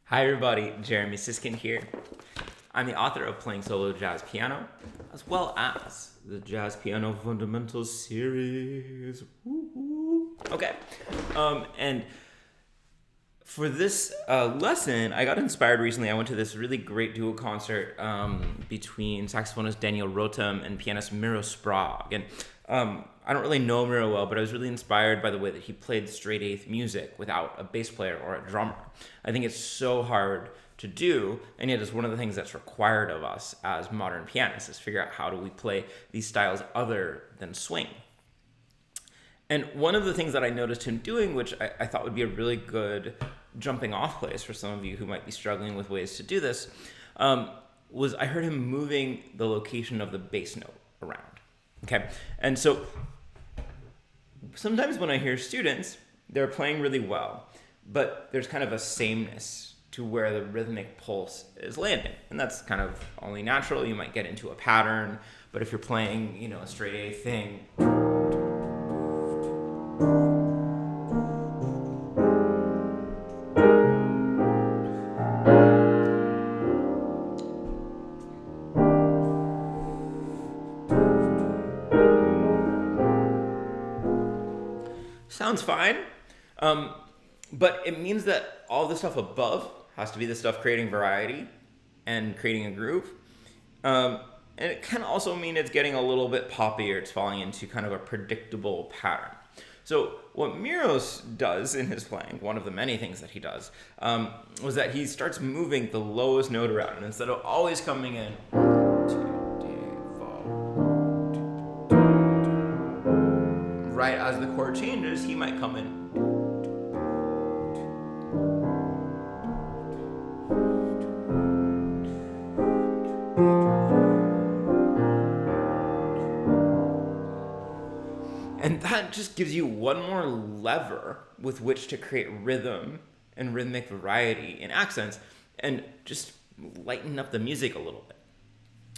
Hi everybody, Jeremy Siskind here. I'm the author of Playing Solo Jazz Piano, as well as the Jazz Piano Fundamentals series. Woo-hoo. Okay, and for this lesson, I got inspired recently. I went to this really great duo concert between saxophonist Daniel Rotem and pianist Miro Sprague. And I don't really know Miro well, but I was really inspired by the way that he played straight eighth music without a bass player or a drummer. I think it's so hard to do, and yet it's one of the things that's required of us as modern pianists, is figure out how do we play these styles other than swing. And one of the things that I noticed him doing, which I thought would be a really good jumping off place for some of you who might be struggling with ways to do this, was I heard him moving the location of the bass note around. Okay, and so sometimes when I hear students, they're playing really well, but there's kind of a sameness to where the rhythmic pulse is landing. And that's kind of only natural. You might get into a pattern, but if you're playing, a straight A thing, sounds fine, but it means that all the stuff above has to be the stuff creating variety and creating a groove. And it can also mean it's getting a little bit poppy, or it's falling into kind of a predictable pattern. So what Miros does in his playing, one of the many things that he does, was that he starts moving the lowest note around. And instead of always coming in, right as the chord changes, he might come in. And that just gives you one more lever with which to create rhythm and rhythmic variety in accents and just lighten up the music a little bit.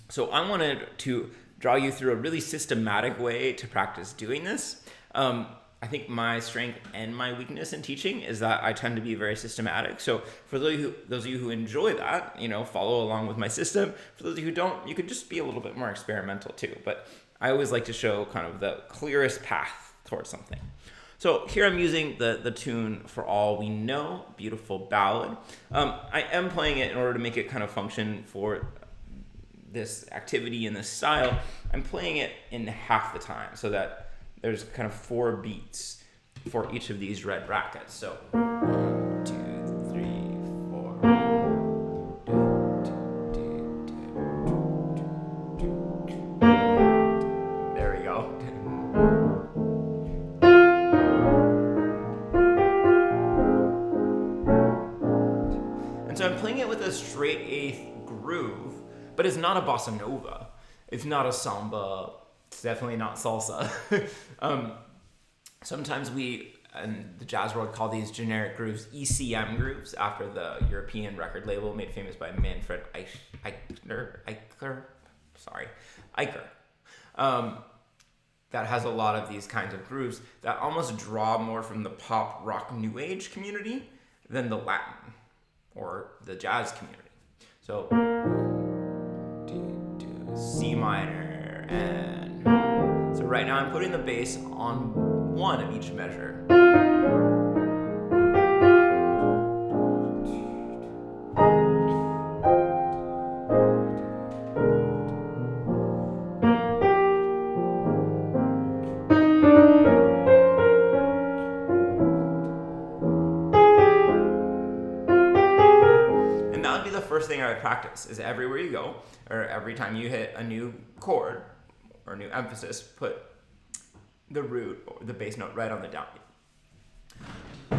So I wanted to draw you through a really systematic way to practice doing this. I think my strength and my weakness in teaching is that I tend to be very systematic. So for those of you who enjoy that, follow along with my system. For those of you who don't, you could just be a little bit more experimental too. But I always like to show kind of the clearest path towards something. So here I'm using the tune For All We Know, beautiful ballad. I am playing it in order to make it kind of function for this activity in this style. I'm playing it in half the time so that there's kind of 4 beats for each of these red brackets. So 1, 2, 3, 4. There we go. And so I'm playing it with a straight eighth groove, but it's not a bossa nova. It's not a samba. It's definitely not salsa. Sometimes we, in the jazz world, call these generic grooves ECM grooves, after the European record label made famous by Manfred Eicher. That has a lot of these kinds of grooves that almost draw more from the pop rock new age community than the Latin or the jazz community. So C minor, and so right now I'm putting the bass on one of each measure. And that would be the first thing I would practice, is everywhere you go, or every time you hit a new chord or a new emphasis, put the root or the bass note right on the downbeat.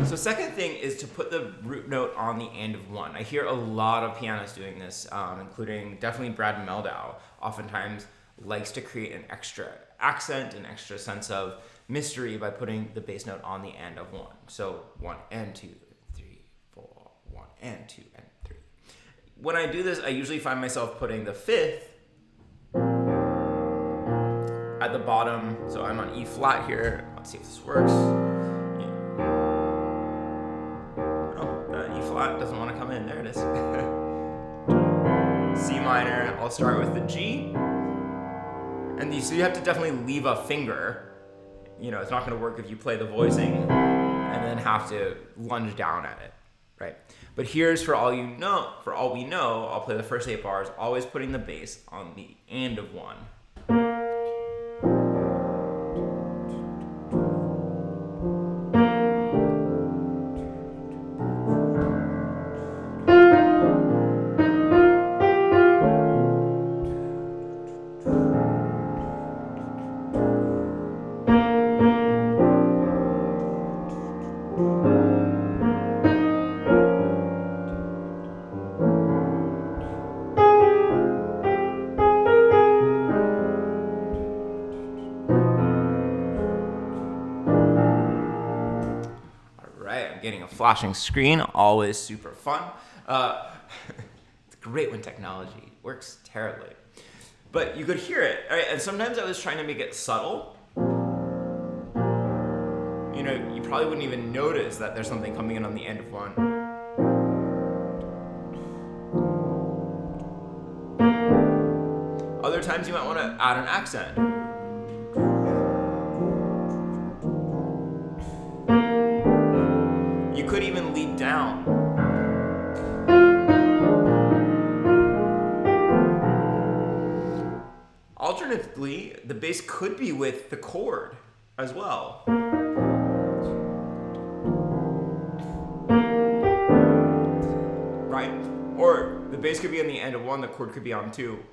So second thing is to put the root note on the end of one. I hear a lot of pianists doing this, including definitely Brad Meldau. Oftentimes likes to create an extra accent, an extra sense of mystery by putting the bass note on the end of one. So 1 and 2, 3, 4, 1 and 2 and 3. When I do this, I usually find myself putting the fifth at the bottom. So I'm on E flat here. Let's see if this works. E flat doesn't want to come in. There it is. C minor, I'll start with the G. And so you have to definitely leave a finger. You know, it's not going to work if you play the voicing and then have to lunge down at it, right? But here's for all we know, I'll play the first 8 bars, always putting the bass on the and of 1. Getting a flashing screen, always super fun. It's great when technology works terribly. But you could hear it, right? And sometimes I was trying to make it subtle. You know, you probably wouldn't even notice that there's something coming in on the end of 1. Other times you might want to add an accent. You could even lead down. Alternatively, the bass could be with the chord as well. Right? Or the bass could be on the end of 1, the chord could be on 2.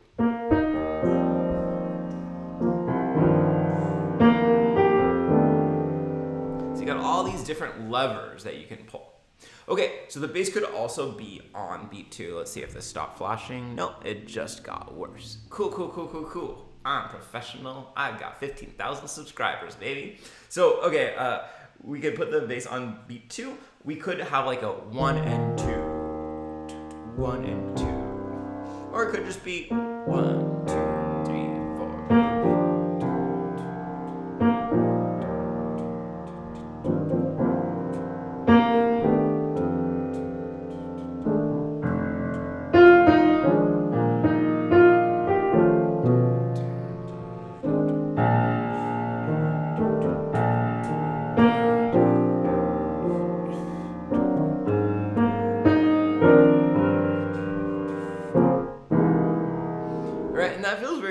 Different levers that you can pull. Okay, so the bass could also be on beat 2. Let's see if this stopped flashing. No, it just got worse. Cool. I'm professional. I've got 15,000 subscribers, baby. So, okay, we could put the bass on beat 2. We could have like a 1 and 2. 1 and 2. Or it could just be 1, 2, 3, 4.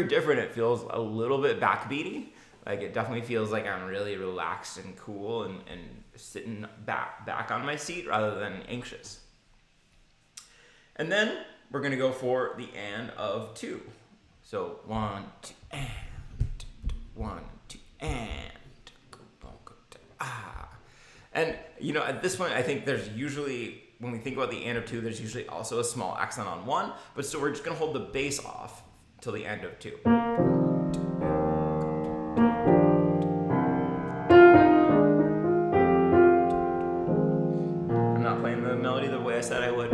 Different. It feels a little bit backbeaty. Like it definitely feels like I'm really relaxed and cool and sitting back on my seat rather than anxious. And then we're gonna go for the and of 2. So 1, 2, and 1, 2, and and you know, at this point I think there's usually, when we think about the and of 2, there's usually also a small accent on 1, but still we're just gonna hold the bass off till the end of 2. I'm not playing the melody the way I said I would.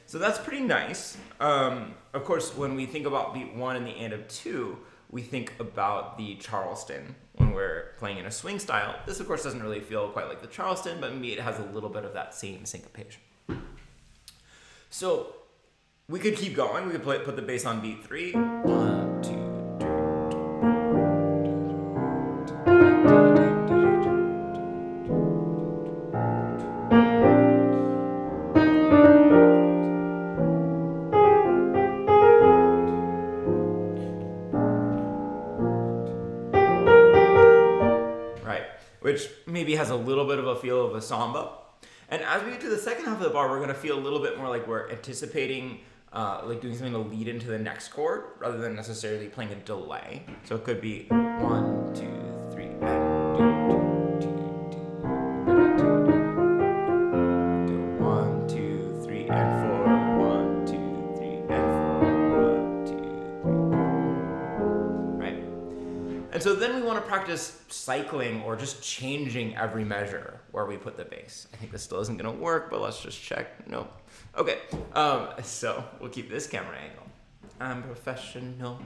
So that's pretty nice. Of course, when we think about beat 1 and the and of 2, we think about the Charleston when we're playing in a swing style. This, of course, doesn't really feel quite like the Charleston, but maybe it has a little bit of that same syncopation. So we could keep going. We could put the bass on beat 3. 1, 2, 3. Which maybe has a little bit of a feel of a samba. And as we get to the second half of the bar, we're going to feel a little bit more like we're anticipating, like doing something to lead into the next chord, rather than necessarily playing a delay. So it could be 1, 2, 3. we want to practice cycling or just changing every measure where we put the bass. I think this still isn't going to work, but let's just check. Nope. Okay, so we'll keep this camera angle. I'm professional.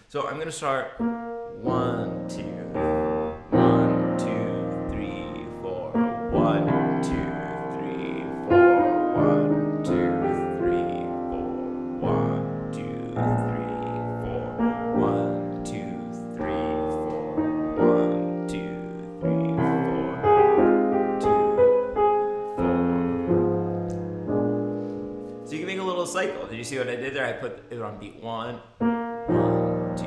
So I'm going to start 1, 2, 1, 2, 3, 4, 1, 2, 3, 4, 1, 2, 3, 4, 1, 2, 3, 4, 1, 2, 3, 4, 1, 2, 3, 4, 2, 4. So you can make a little cycle. Did you see what I did there? I put it on beat 1. 1, 2,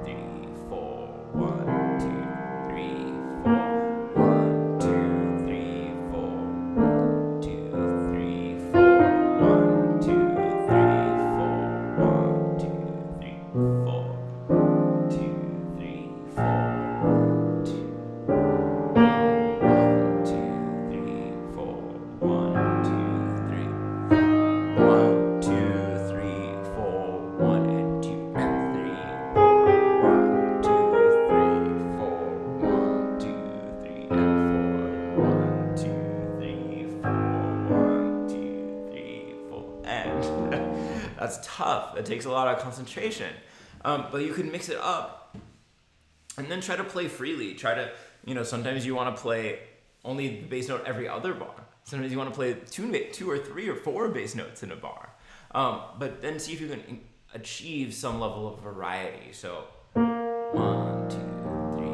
3, 4, 1, 2, 3, 4, 1, 2, 3, 4, 1, 2, 3, 4, 1, 2, 3, 4, 1, 2, 3, 4, 2, 3, 4, 1, 2, 1, 2, 3, 1, 2, 3, 4, 1, and 2, 3, 4, 1, 2, 3, 4, 1, 2, 3, and 4, 1, 2, 3, 4, 1, 2, 3, 4, and that's tough. It takes a lot of concentration, but you can mix it up and then try to play freely. Try to, sometimes you want to play only the bass note every other bar. Sometimes you want to play 2 or 3 or 4 bass notes in a bar. But then see if you can achieve some level of variety. So 1, 2, 3, 4.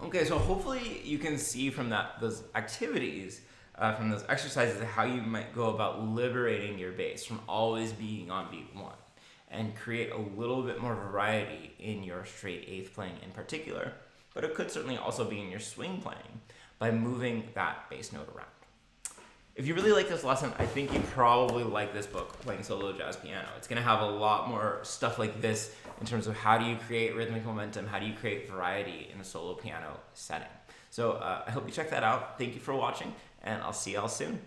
Okay, so hopefully you can see from those activities, from those exercises, how you might go about liberating your bass from always being on beat 1 and create a little bit more variety in your straight eighth playing in particular, but it could certainly also be in your swing playing by moving that bass note around. If you really like this lesson, I think you probably like this book, Playing Solo Jazz Piano. It's going to have a lot more stuff like this in terms of how do you create rhythmic momentum, how do you create variety in a solo piano setting. So I hope you check that out. Thank you for watching, and I'll see y'all soon.